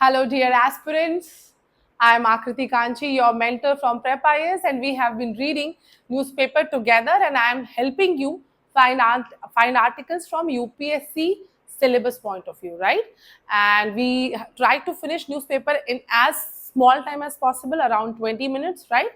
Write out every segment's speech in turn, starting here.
Hello, dear aspirants. I am Akriti Kanchi, your mentor from Prep IAS, and we have been reading newspaper together. And I am helping you find articles from UPSC syllabus point of view, right? And we try to finish newspaper in as small time as possible, around 20 minutes, right?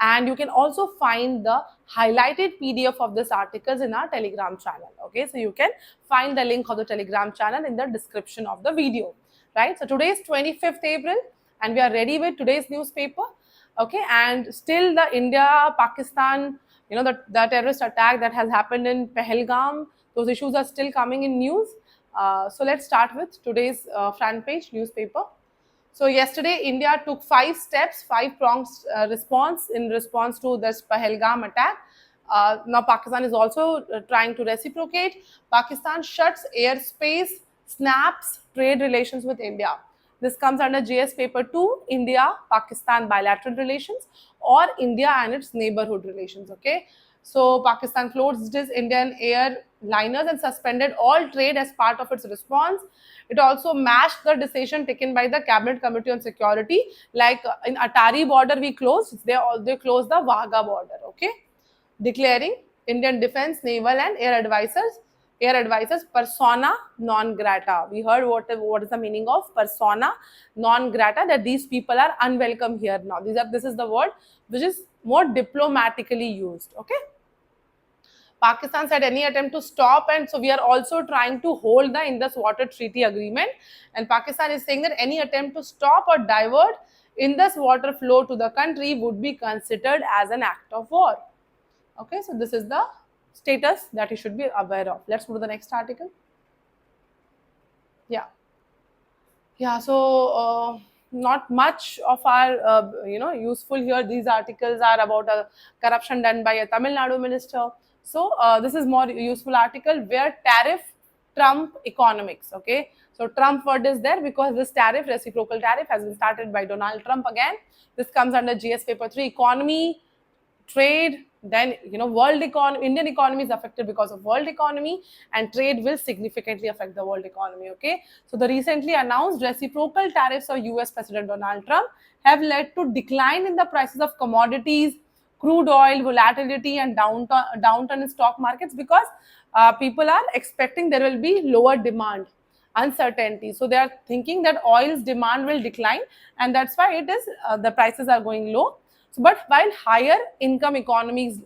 And you can also find the highlighted PDF of this articles in our Telegram channel. Okay, so you can find the link of the Telegram channel in the description of the video, right? So today is 25th April and we are ready with today's newspaper. Okay, and still the India, Pakistan, the terrorist attack that has happened in Pahalgam, those issues are still coming in news. So let's start with today's front page newspaper. So yesterday, India took 5 steps, 5 pronged response to this Pahalgam attack. Now Pakistan is also trying to reciprocate. Pakistan shuts airspace, snaps trade relations with India. This comes under GS paper 2, India Pakistan bilateral relations, or India and its neighborhood relations. Okay, so Pakistan closed its Indian airliners and suspended all trade as part of its response. It also matched the decision taken by the Cabinet Committee on Security. Like in Atari border, we closed. They closed the Wagah border. Okay, declaring Indian defense, naval, and air advisors persona non grata. We heard what is the meaning of persona non grata, that these people are unwelcome here now. This is the word which is more diplomatically used. Okay. Pakistan said any attempt to stop, and so we are also trying to hold the Indus Water Treaty Agreement. And Pakistan is saying that any attempt to stop or divert Indus water flow to the country would be considered as an act of war. Okay, so this is the status that you should be aware of. Let's move to the next article. Yeah. Yeah, so not much of our useful here. These articles are about a corruption done by a Tamil Nadu minister. So this is more useful article where tariff trump economics. Okay, so Trump word is there because this tariff, reciprocal tariff, has been started by Donald Trump again. This comes under GS paper 3, economy, trade. Then world economy, Indian economy is affected because of world economy, and trade will significantly affect the world economy. Okay, so the recently announced reciprocal tariffs of US President Donald Trump have led to decline in the prices of commodities, crude oil, volatility, and downturn in stock markets because people are expecting there will be lower demand, uncertainty. So they are thinking that oil's demand will decline, and that's why it is the prices are going low. So, but while higher income economies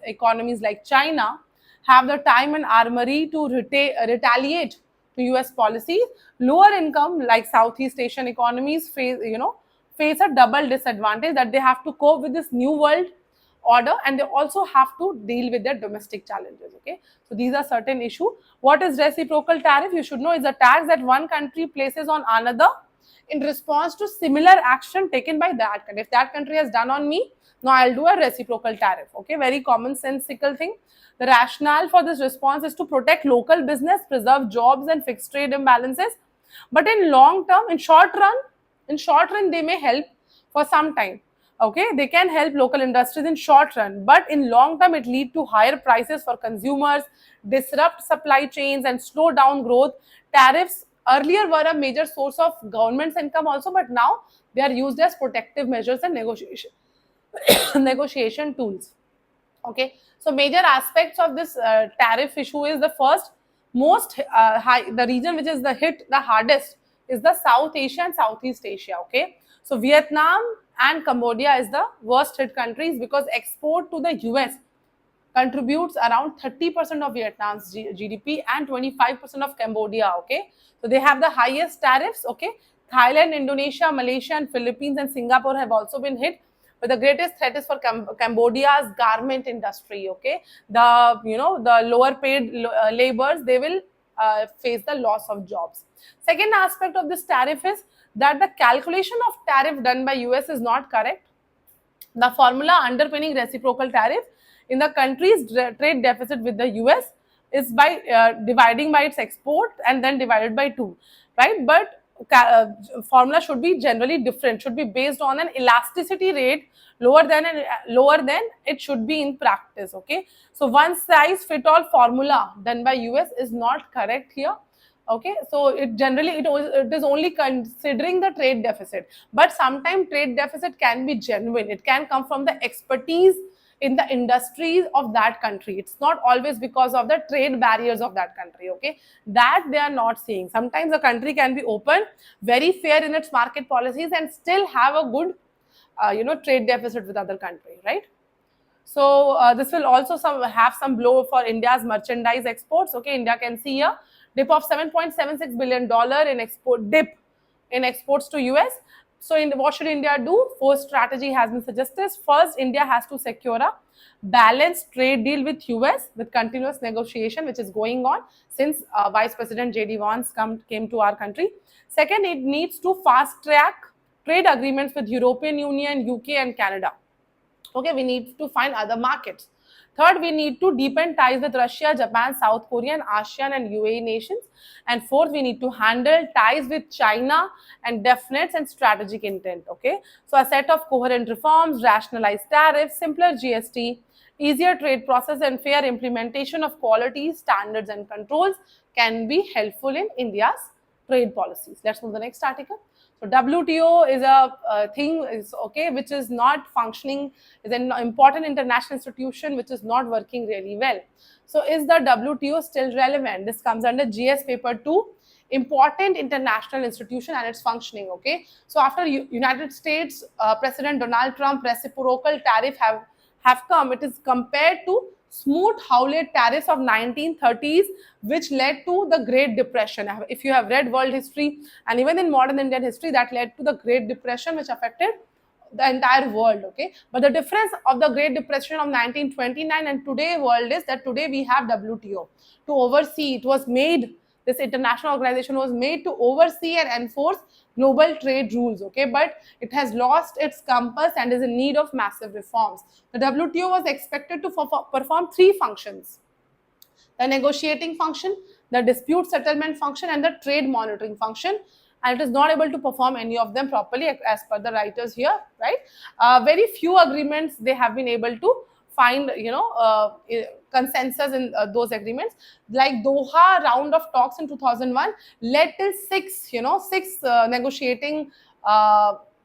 like China have the time and armory to retaliate to US policies, lower income like Southeast Asian economies face a double disadvantage, that they have to cope with this new world order, and they also have to deal with their domestic challenges. Okay, so these are certain issue. What is reciprocal tariff? You should know is a tax that one country places on another in response to similar action taken by that country. If that country has done on me, now I'll do a reciprocal tariff. Okay, very commonsensical thing. The rationale for this response is to protect local business, preserve jobs, and fix trade imbalances. But in long term, in short run, they may help for some time. Okay, they can help local industries in short run, but in long term, it lead to higher prices for consumers, disrupt supply chains, and slow down growth. Tariffs earlier were a major source of government's income also, but now they are used as protective measures and negotiation tools. Okay, so major aspects of this tariff issue is the first, most high, the region which is the hit the hardest is the South Asia and Southeast Asia. Okay, so Vietnam and Cambodia is the worst hit countries because export to the US contributes around 30% of Vietnam's GDP and 25% of Cambodia. Okay, so they have the highest tariffs. Okay, Thailand, Indonesia, Malaysia, and Philippines and Singapore have also been hit. But the greatest threat is for Cambodia's garment industry. Okay, the lower paid laborers, they will face the loss of jobs. Second aspect of this tariff is that the calculation of tariff done by US is not correct. The formula underpinning reciprocal tariff in the country's trade deficit with the US is by dividing by its export and then divided by 2, right? But formula should be generally different, should be based on an elasticity rate lower than it should be in practice. Okay, so one size fit all formula done by US is not correct here. Okay, so it is only considering the trade deficit, but sometimes trade deficit can be genuine. It can come from the expertise in the industries of that country. It's not always because of the trade barriers of that country. Okay, that they are not seeing. Sometimes a country can be open, very fair in its market policies, and still have a good trade deficit with other country, right? So this will also have some blow for India's merchandise exports. Okay, India can see a dip of $7.76 billion in export dip in exports to US. So what should India do? Fourth strategy has been suggested. First, India has to secure a balanced trade deal with US with continuous negotiation, which is going on since Vice President JD Vance came to our country. Second, it needs to fast track trade agreements with European Union, UK, and Canada. Okay, we need to find other markets. Third, we need to deepen ties with Russia, Japan, South Korea, and ASEAN and UAE nations. And fourth, we need to handle ties with China and definites and strategic intent. Okay, so a set of coherent reforms, rationalized tariffs, simpler GST, easier trade process, and fair implementation of quality standards and controls can be helpful in India's trade policies. Let's move to the next article. So WTO is a thing is okay, which is not functioning, is an important international institution which is not working really well. So is the WTO still relevant? This comes under GS paper 2, important international institution and its functioning. Okay, so after United States President Donald Trump reciprocal tariff have come, it is compared to Smoot-Hawley tariffs of 1930s, which led to the Great Depression. If you have read world history and even in modern Indian history, that led to the Great Depression, which affected the entire world. Okay, but the difference of the Great Depression of 1929 and today world is that today we have WTO to oversee. It was made, this international organization was made to oversee and enforce global trade rules. Okay, but it has lost its compass and is in need of massive reforms. The WTO was expected to perform three functions: the negotiating function, the dispute settlement function, and the trade monitoring function. And it is not able to perform any of them properly as per the writers here, right? Very few agreements they have been able to find, consensus in those agreements. Like Doha round of talks in 2001 led till six negotiating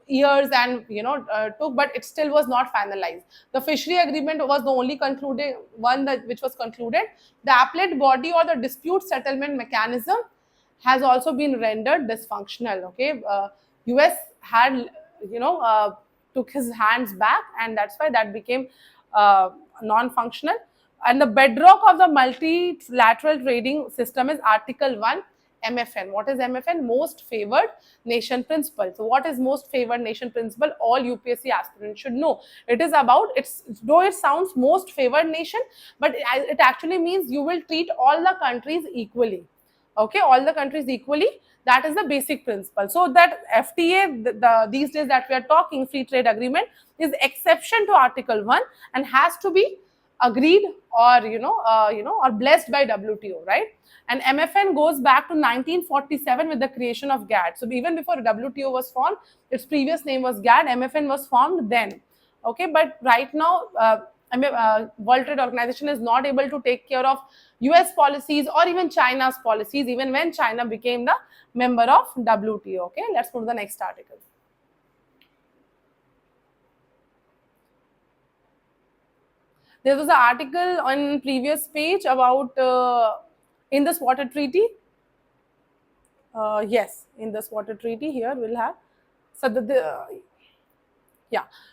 years and took, but it still was not finalized. The fishery agreement was the only concluded one which was concluded. The appellate body or the dispute settlement mechanism has also been rendered dysfunctional. Okay, US had took his hands back, and that's why that became non-functional. And the bedrock of the multilateral trading system is Article 1 MFN. What is MFN? Most favored nation principle. So what is most favored nation principle? All UPSC aspirants should know. It is about, though it sounds most favored nation, but it actually means you will treat all the countries equally. Okay, all the countries equally. That is the basic principle. So that FTA, these days that we are talking, free trade agreement, is exception to Article 1 and has to be agreed or or blessed by WTO, right? And MFN goes back to 1947 with the creation of GATT. So even before WTO was formed, its previous name was GATT. MFN was formed then. Okay, but right now, World Trade Organization is not able to take care of US policies or even China's policies, even when China became the member of WTO. Okay, let's move to the next article. There was an article on previous page about Indus Water Treaty. Yes, Indus Water Treaty here we'll have. So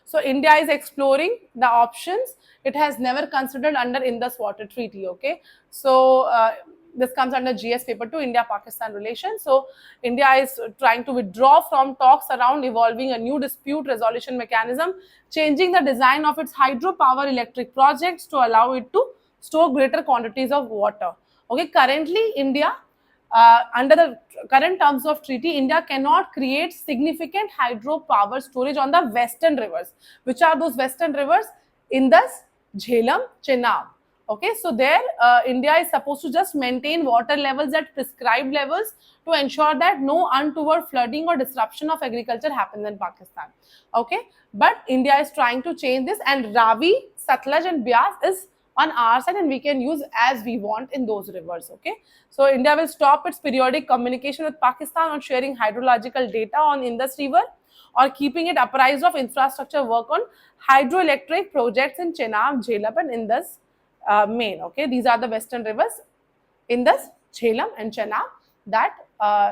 so India is exploring the options it has never considered under Indus Water Treaty. Okay, so this comes under GS paper 2, India-Pakistan relations. So India is trying to withdraw from talks around evolving a new dispute resolution mechanism, changing the design of its hydropower electric projects to allow it to store greater quantities of water. Okay, currently India, under the current terms of treaty, India cannot create significant hydropower storage on the western rivers. Which are those western rivers? Indus, Jhelum, Chenab. Okay, so there India is supposed to just maintain water levels at prescribed levels to ensure that no untoward flooding or disruption of agriculture happens in Pakistan. Okay, but India is trying to change this, and Ravi, Satluj and Beas is on our side, and we can use as we want in those rivers. Okay, so India will stop its periodic communication with Pakistan on sharing hydrological data on Indus River or keeping it apprised of infrastructure work on hydroelectric projects in Chenab, Jhelum and Indus main. Okay, these are the western rivers, Indus, Jhelum and Chenab, that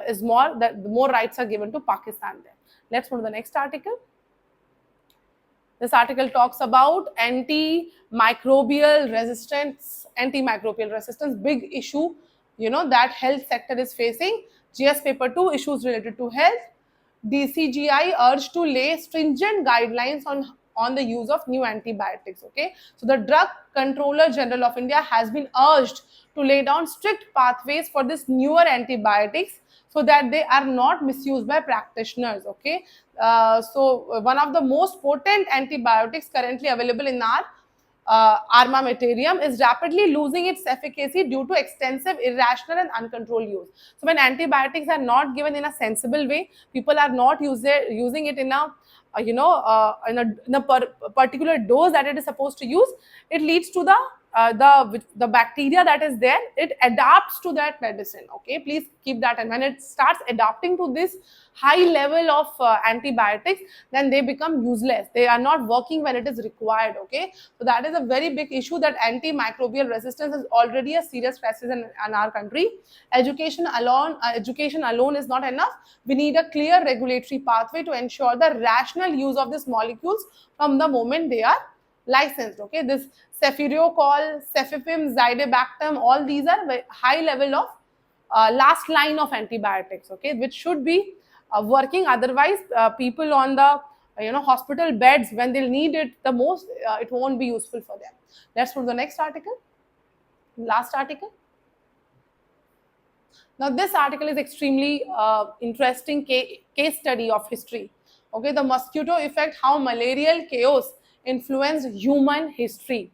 is more, that more rights are given to Pakistan there. Let's move to the next article. This article talks about antimicrobial resistance, big issue, that health sector is facing. GS paper 2, issues related to health. DCGI urged to lay stringent guidelines on the use of new antibiotics. Okay, so the Drug Controller General of India has been urged to lay down strict pathways for this newer antibiotics so that they are not misused by practitioners. Okay, so one of the most potent antibiotics currently available in our armamentarium is rapidly losing its efficacy due to extensive, irrational and uncontrolled use. So when antibiotics are not given in a sensible way, people are not using it in a in a particular dose that it is supposed to use, it leads to the bacteria that is there, it adapts to that medicine. Okay, please keep that, and when it starts adapting to this high level of antibiotics, then they become useless, they are not working when it is required. Okay, so that is a very big issue, that antimicrobial resistance is already a serious crisis in our country. Education alone is not enough. We need a clear regulatory pathway to ensure the rational use of these molecules from the moment they are licensed. Okay, this cefiderocol, cefepime, zidibactam, all these are high level of last line of antibiotics. Okay, which should be working, otherwise people on the hospital beds, when they'll need it the most, it won't be useful for them. Let's move to the next article, last article. Now this article is extremely interesting case study of history. Okay, the mosquito effect, how malarial chaos influenced human history.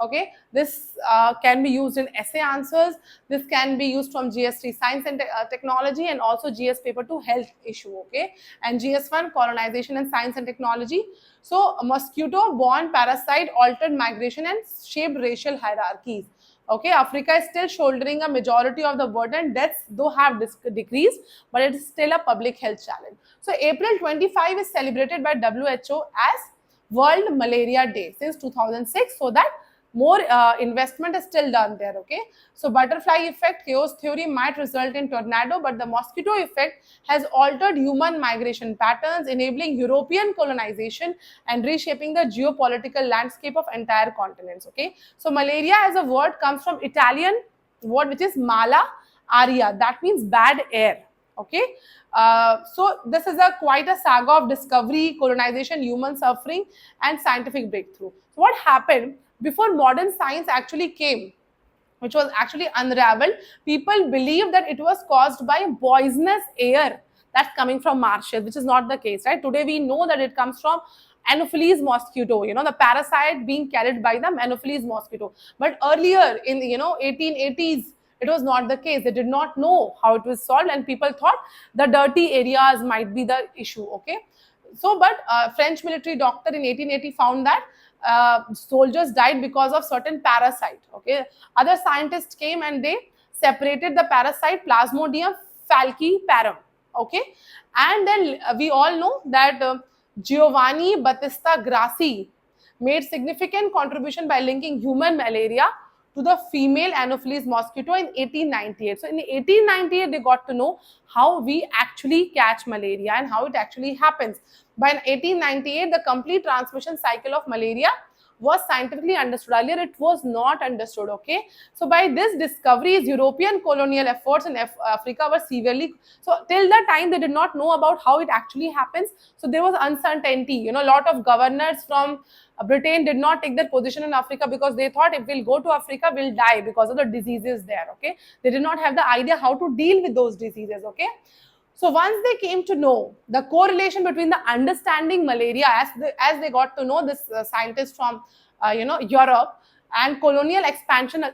Okay, this can be used in essay answers, this can be used from GS3 science and technology, and also GS paper 2 health issue. Okay, and GS1 colonization and science and technology. So a mosquito borne parasite altered migration and shaped racial hierarchies. Okay, Africa is still shouldering a majority of the burden. Deaths though have decreased, but it is still a public health challenge. So April 25 is celebrated by WHO as World Malaria Day since 2006, so that more investment is still done there. Okay, so butterfly effect chaos theory might result in tornado, but the mosquito effect has altered human migration patterns, enabling European colonization and reshaping the geopolitical landscape of entire continents. Okay, so malaria as a word comes from Italian word which is mala aria, that means bad air. Okay, so this is quite a saga of discovery, colonization, human suffering and scientific breakthrough. So what happened before modern science actually came, which was actually unraveled, people believed that it was caused by poisonous air that's coming from marshes, which is not the case, right? Today we know that it comes from Anopheles mosquito, the parasite being carried by the Anopheles mosquito. But earlier in 1880s, it was not the case. They did not know how it was solved, and people thought the dirty areas might be the issue. Okay, so but French military doctor in 1880 found that soldiers died because of certain parasite. Okay, other scientists came and they separated the parasite Plasmodium falciparum. Okay, and then we all know that Giovanni Battista Grassi made significant contribution by linking human malaria to the female Anopheles mosquito in 1898. So in 1898, they got to know how we actually catch malaria and how it actually happens. By 1898, the complete transmission cycle of malaria was scientifically understood. Earlier, it was not understood. Okay, so by this discoveries, European colonial efforts in Africa were severely. So till that time, they did not know about how it actually happens. So there was uncertainty. A lot of governors from Britain did not take their position in Africa because they thought if we'll go to Africa, we'll die because of the diseases there. Okay, they did not have the idea how to deal with those diseases. Okay. So once they came to know the correlation between the understanding malaria, as they got to know, this scientist from Europe, and colonial expansion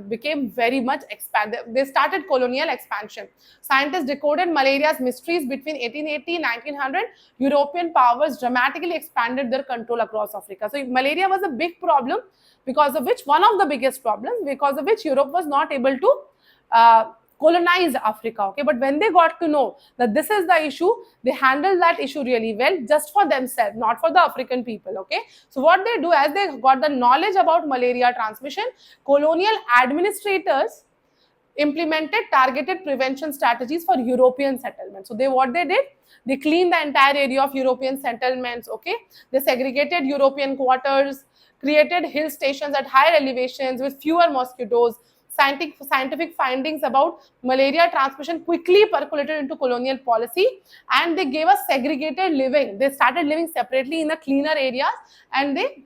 became very much expanded. They started colonial expansion. Scientists decoded malaria's mysteries between 1880 and 1900. European powers dramatically expanded their control across Africa. So malaria was a big problem, because of which, one of the biggest problems, because of which Europe was not able to colonize Africa. Okay, but when they got to know that this is the issue, they handled that issue really well, just for themselves, not for the African people. Okay, so what they do, as they got the knowledge about malaria transmission, colonial administrators implemented targeted prevention strategies for European settlements. So what they did, they cleaned the entire area of European settlements. Okay, they segregated European quarters, created hill stations at higher elevations with fewer mosquitoes. Scientific findings about malaria transmission quickly percolated into colonial policy, and they gave us segregated living. They started living separately in the cleaner areas, and they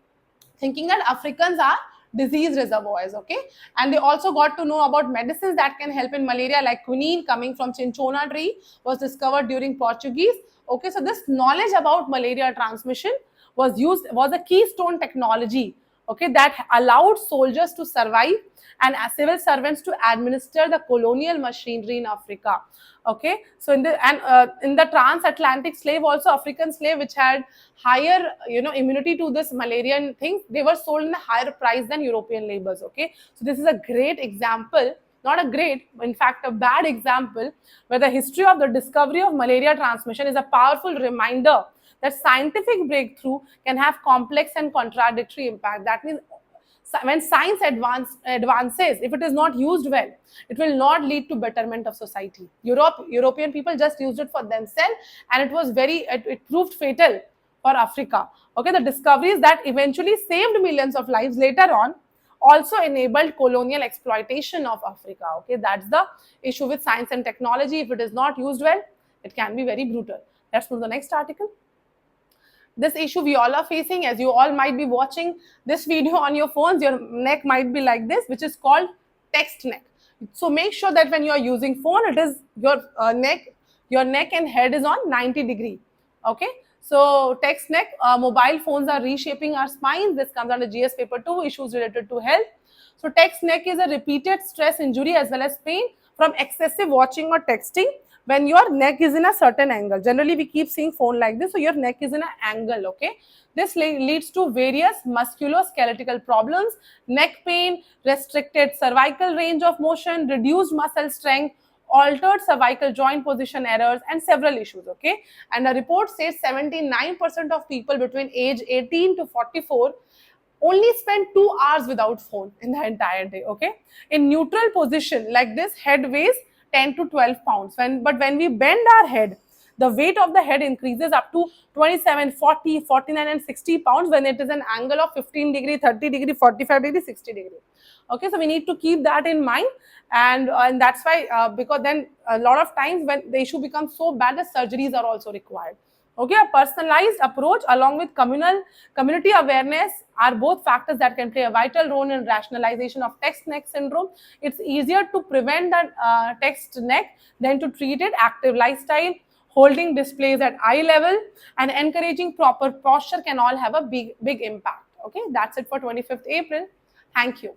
thinking that Africans are disease reservoirs. Okay, and they also got to know about medicines that can help in malaria, like quinine coming from cinchona tree was discovered during Portuguese. Okay, so this knowledge about malaria transmission was a keystone technology, okay, that allowed soldiers to survive and civil servants to administer the colonial machinery in Africa. Okay, so in the transatlantic slave, also African slave which had higher immunity to this malarian thing, they were sold in a higher price than European laborers. Okay, so this is a great example, not a great, in fact a bad example, where the history of the discovery of malaria transmission is a powerful reminder that scientific breakthrough can have complex and contradictory impact. That means when science advances, if it is not used well, it will not lead to betterment of society. European people just used it for themselves, and it proved fatal for Africa. Okay, the discoveries that eventually saved millions of lives later on also enabled colonial exploitation of Africa. Okay, that's the issue with science and technology. If it is not used well, it can be very brutal. Let's move to the next article. This issue we all are facing, as you all might be watching this video on your phones, your neck might be like this, which is called text neck. So make sure that when you are using phone, it is your neck and head is on 90 degree. Okay, so text neck, mobile phones are reshaping our spines. This comes under GS paper 2, issues related to health. So text neck is a repeated stress injury as well as pain from excessive watching or texting when your neck is in a certain angle. Generally, we keep seeing phone like this, so your neck is in an angle. Okay, this leads to various musculoskeletal problems, neck pain, restricted cervical range of motion, reduced muscle strength, altered cervical joint position errors, and several issues. Okay, and the report says 79% of people between age 18 to 44 only spend 2 hours without phone in the entire day. Okay, in neutral position like this, head weighs 10 to 12 pounds. But when we bend our head, the weight of the head increases up to 27, 40, 49 and 60 pounds when it is an angle of 15 degree, 30 degree, 45 degree, 60 degree. Okay, so we need to keep that in mind, and that's why because then a lot of times when the issue becomes so bad, the surgeries are also required. Okay, a personalized approach along with community awareness are both factors that can play a vital role in rationalization of text neck syndrome. It's easier to prevent that text neck than to treat it. Active lifestyle, holding displays at eye level, and encouraging proper posture can all have a big impact. Okay, that's it for 25th April. Thank you.